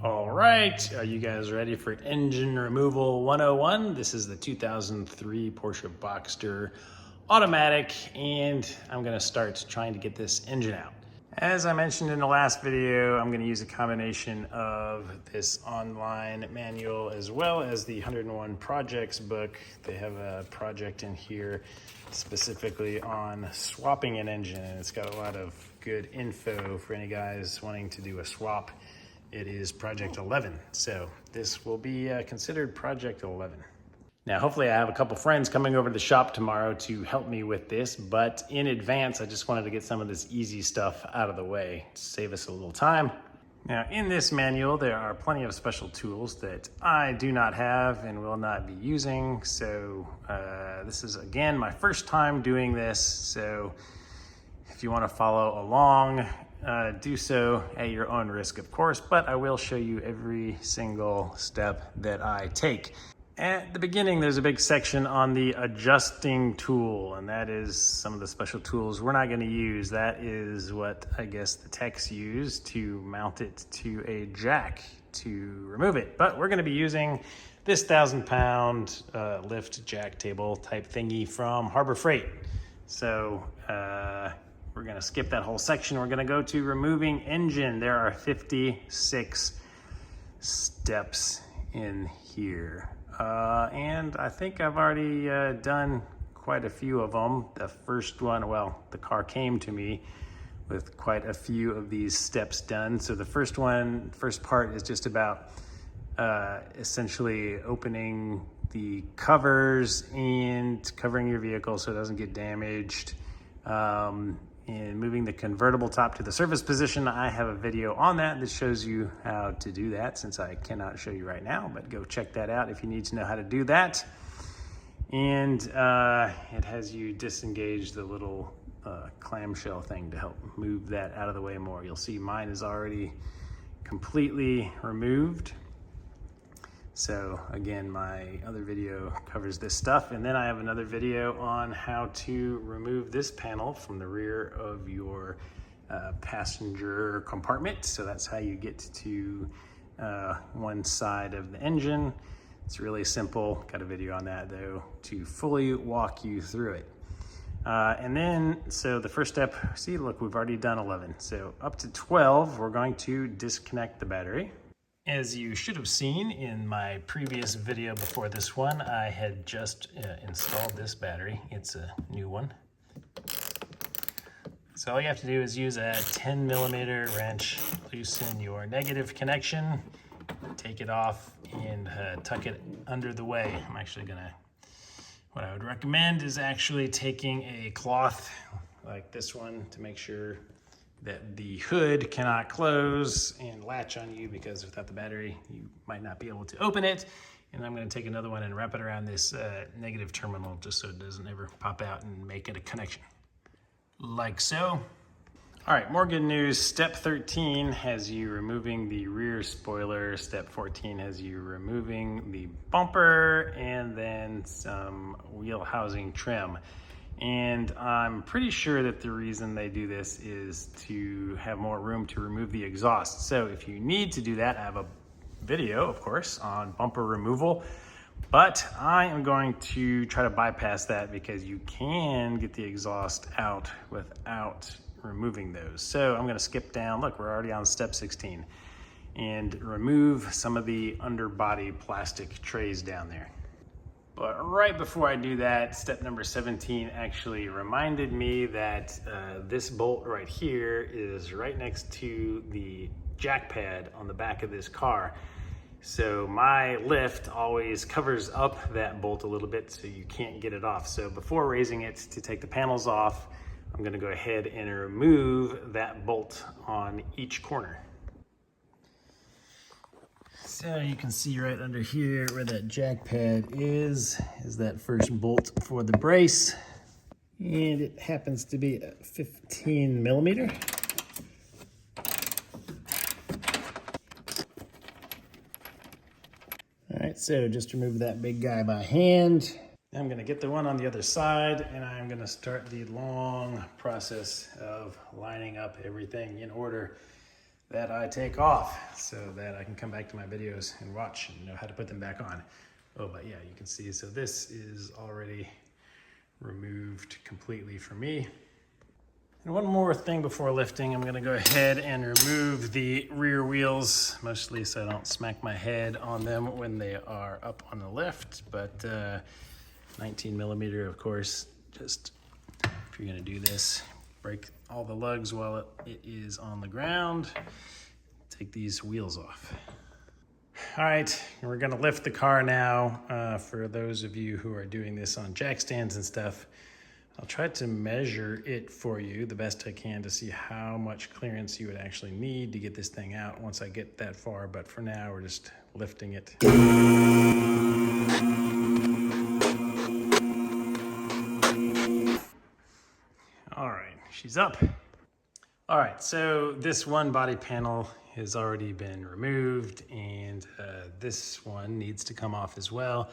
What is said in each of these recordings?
All right, are you guys ready for engine removal 101? This is the 2003 Porsche Boxster automatic, and I'm gonna start trying to get this engine out. As I mentioned in the last video, I'm gonna use a combination of this online manual as well as the 101 Projects book. They have a project in here specifically on swapping an engine, and it's got a lot of good info for any guys wanting to do a swap. It is Project 11, so this will be considered Project 11. Now, hopefully I have a couple friends coming over to the shop tomorrow to help me with this, but in advance, I just wanted to get some of this easy stuff out of the way to save us a little time. Now, in this manual, there are plenty of special tools that I do not have and will not be using, so this is, again, my first time doing this, so if you want to follow along, do so at your own risk, of course, but I will show you every single step that I take. At the beginning, there's a big section on the adjusting tool, and that is some of the special tools we're not going to use. That is what I guess the techs use to mount it to a jack to remove it. But we're going to be using this 1,000-pound lift jack table type thingy from Harbor Freight. So we're going to skip that whole section. We're going to go to removing engine. There are 56 steps in here. And I think I've already done quite a few of them. The first one, well, the car came to me with quite a few of these steps done. So the first part is just about essentially opening the covers and covering your vehicle so it doesn't get damaged. And moving the convertible top to the service position. I have a video on that shows you how to do that, since I cannot show you right now, but go check that out if you need to know how to do that. And it has you disengage the little clamshell thing to help move that out of the way more. You'll see mine is already completely removed. So again, my other video covers this stuff. And then I have another video on how to remove this panel from the rear of your passenger compartment. So that's how you get to one side of the engine. It's really simple. Got a video on that though to fully walk you through it. And then, so the first step, see, look, we've already done 11. So up to 12, we're going to disconnect the battery. As you should have seen in my previous video before this one, I had just installed this battery. It's a new one. So all you have to do is use a 10mm wrench, loosen your negative connection, take it off, and tuck it under the way. I'm actually gonna, what I would recommend is actually taking a cloth like this one to make sure that the hood cannot close and latch on you, because without the battery, you might not be able to open it. And I'm gonna take another one and wrap it around this negative terminal just so it doesn't ever pop out and make it a connection. Like so. All right, more good news. Step 13 has you removing the rear spoiler. Step 14 has you removing the bumper and then some wheel housing trim. And I'm pretty sure that the reason they do this is to have more room to remove the exhaust. So if you need to do that, I have a video, of course, on bumper removal, but I am going to try to bypass that because you can get the exhaust out without removing those. So I'm gonna skip down, look, we're already on step 16, and remove some of the underbody plastic trays down there. But right before I do that, step number 17 actually reminded me that this bolt right here is right next to the jack pad on the back of this car. So my lift always covers up that bolt a little bit so you can't get it off. So before raising it to take the panels off, I'm gonna go ahead and remove that bolt on each corner. So you can see right under here where that jack pad is that first bolt for the brace. And it happens to be a 15mm. All right, so just remove that big guy by hand. I'm gonna get the one on the other side, and I'm gonna start the long process of lining up everything in order. that I take off so that I can come back to my videos and watch and know how to put them back on. Oh, but yeah, you can see, so this is already removed completely for me. And one more thing before lifting, I'm gonna go ahead and remove the rear wheels, mostly so I don't smack my head on them when they are up on the lift, but 19 millimeter, of course, just if you're gonna do this, break all the lugs while it is on the ground, take these wheels off. All right, we're gonna lift the car now. For those of you who are doing this on jack stands and stuff, I'll try to measure it for you the best I can to see how much clearance you would actually need to get this thing out once I get that far, but for now we're just lifting it. All right, she's up. All right, so this one body panel has already been removed, and this one needs to come off as well.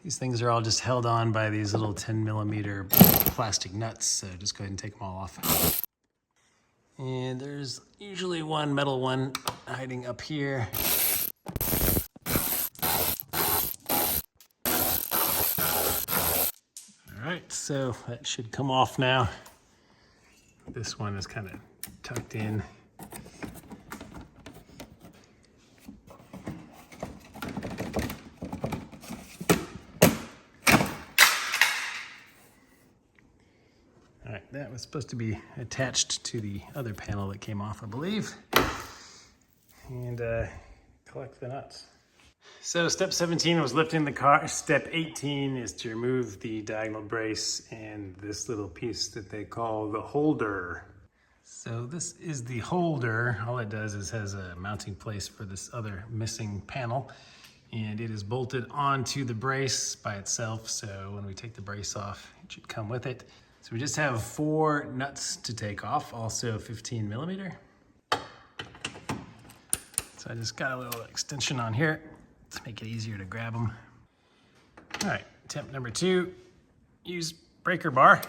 These things are all just held on by these little 10 millimeter plastic nuts, so just go ahead and take them all off. And there's usually one metal one hiding up here. All right, so that should come off now. This one is kind of tucked in. All right, that was supposed to be attached to the other panel that came off, I believe. And collect the nuts. So step 17 was lifting the car. Step 18 is to remove the diagonal brace and this little piece that they call the holder. So this is the holder. All it does is has a mounting place for this other missing panel, and it is bolted onto the brace by itself. So when we take the brace off, it should come with it. So we just have 4 nuts to take off, also 15 millimeter. So I just got a little extension on here to make it easier to grab them. All right, attempt number 2, use breaker bar.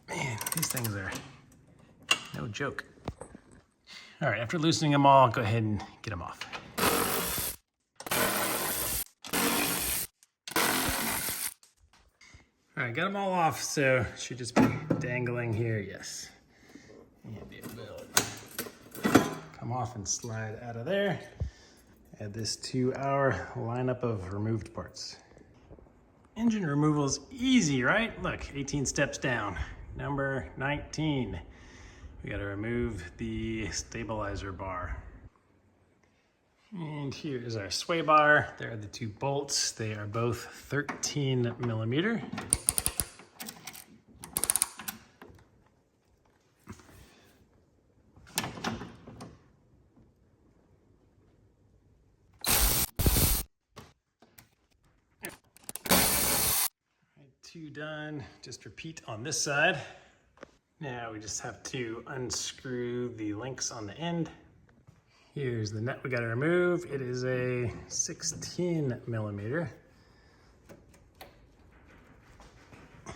Man, these things are no joke. All right, after loosening them all, go ahead and get them off. All right, got them all off, so should just be dangling here, yes. And it will come off and slide out of there. Add this to our lineup of removed parts. Engine removal is easy, right? Look, 18 steps down. Number 19. We gotta remove the stabilizer bar. And here is our sway bar. There are the 2 bolts. They are both 13 millimeter. Two done. Just repeat on this side. Now we just have to unscrew the links on the end. Here's the nut we got to remove. It is a 16 millimeter. All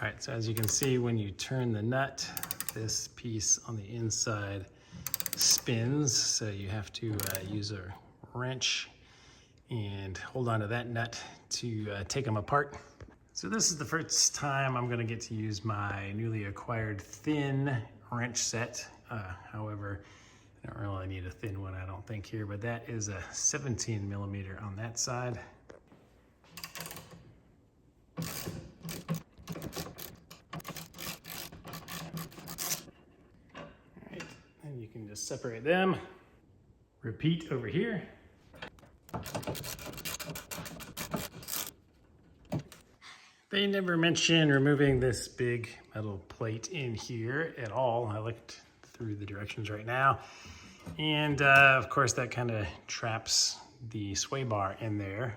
right, so as you can see, when you turn the nut, this piece on the inside spins, so you have to use a wrench and hold on to that nut to take them apart. So this is the first time I'm gonna get to use my newly acquired thin wrench set. However, I don't really need a thin one, I don't think here, but that is a 17 millimeter on that side. All right, and you can just separate them. Repeat over here. They never mention removing this big metal plate in here at all. I looked through the directions right now. And of course that kind of traps the sway bar in there.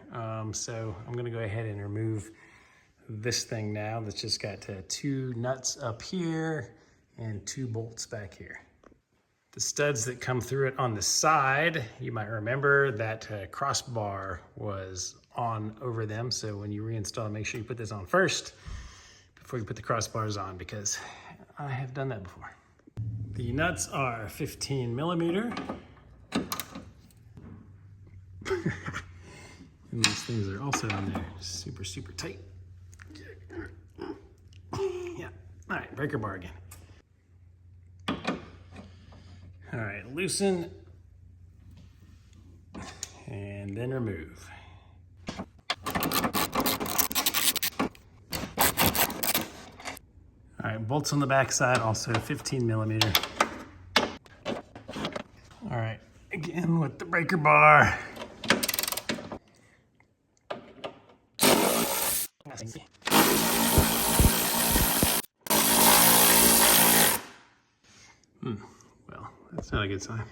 So I'm gonna go ahead and remove this thing now. That's just got 2 nuts up here and 2 bolts back here. The studs that come through it on the side, you might remember that crossbar was on over them. So when you reinstall, make sure you put this on first before you put the crossbars on, because I have done that before. The nuts are 15 millimeter. And these things are also on there, super, super tight. Yeah, all right, breaker bar again. All right, loosen and then remove. All right, bolts on the back side, also 15 millimeter. All right, again with the breaker bar. Well, that's not a good sign.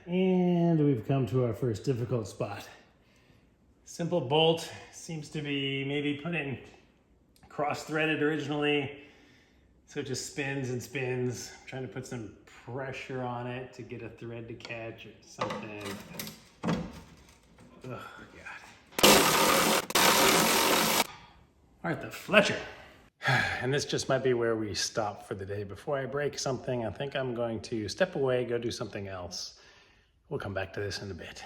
And we've come to our first difficult spot. Simple bolt, seems to be maybe put in cross-threaded originally, so it just spins and spins. I'm trying to put some pressure on it to get a thread to catch or something. Oh God. All right, the Fletcher. And this just might be where we stop for the day. Before I break something, I think I'm going to step away, go do something else. We'll come back to this in a bit.